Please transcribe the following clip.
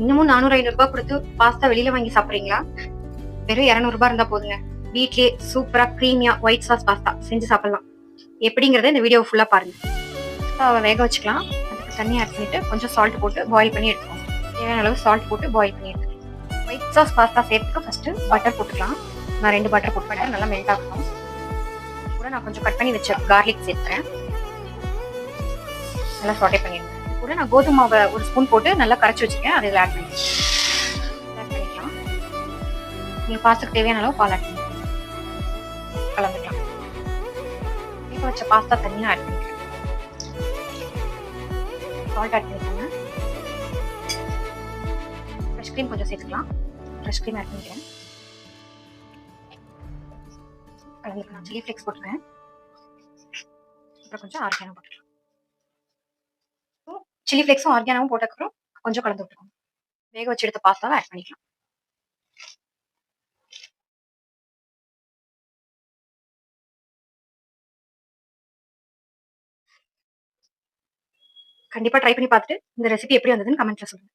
இன்னமும் 400, 500 கொடுத்து பாஸ்தா வெளியில வாங்கி சாப்பிடுறீங்களா? வெறும் 200 இருந்தா போதுங்க. வீட்லயே சூப்பரா கிரீமியா ஒயிட் சாஸ் பாஸ்தா செஞ்சு சாப்பிடலாம். எப்படிங்கறத இந்த வீடியோ ஃபுல்லா பாருங்க. பாஸ்தாவை வேக வச்சுக்கலாம். அதுக்கு தண்ணி ஆட் பண்ணிட்டு கொஞ்சம் சால்ட் போட்டு பாயில் பண்ணி எடுத்துக்கோங்க. தேவையான அளவு சால்ட் போட்டு பாயில் பண்ணி எடுத்துக்கலாம். ஒயிட் சாஸ் பாஸ்தா சேர்த்துக்கு ஃபர்ஸ்ட் பட்டர் போட்டுக்கலாம். நான் 2 பட்டர் போட்டு பட்டர் நல்லா மெல்ட் ஆகணும். கூட நான் கொஞ்சம் கட் பண்ணி வச்ச கார்லிக் சேர்த்துறேன். நல்லா சாட்டே பண்ணிடுங்க. கூட நான் கோதுமை மாவை 1 ஸ்பூன் போட்டு நல்லா கரைச்சி வச்சுக்கேன். அதை ஆட் பண்ணிக்கலாம். உங்களுக்கு பாஸ்தாக்கு தேவையான அளவு பால் ஆட் பண்ணிக்கலாம். கலந்துக்கலாம். வேக வச்ச பாஸ்தா தனியாக ஆட் பண்ணிக்கிறேன். சால்ட் ஆட் பண்ணிக்கோங்க. ஃப்ரெஷ் க்ரீம் கொஞ்சம் சேர்த்துக்கலாம். ஃப்ரெஷ் க்ரீம் ஆட் பண்ணிக்கிறேன். கலந்துக்கலாம். சில்லி ஃப்ளேக்ஸ் போட்டுருக்கேன். அப்புறம் கொஞ்சம் ஆர்கானோ போட்டுக்கலாம். சில்லி ஃப்ளேக்ஸும் ஆர்கானோவும் போட்டதுக்கப்புறம் கொஞ்சம் கலந்து விட்டுக்கோங்க. வேக வச்சு எடுத்த பாஸ்தாவை ஆட் பண்ணிக்கலாம். கண்டிப்பா ட்ரை பண்ணி பார்த்துட்டு இந்த ரெசிபி எப்படி வந்ததுன்னு கமெண்ட்ல சொல்லுங்க.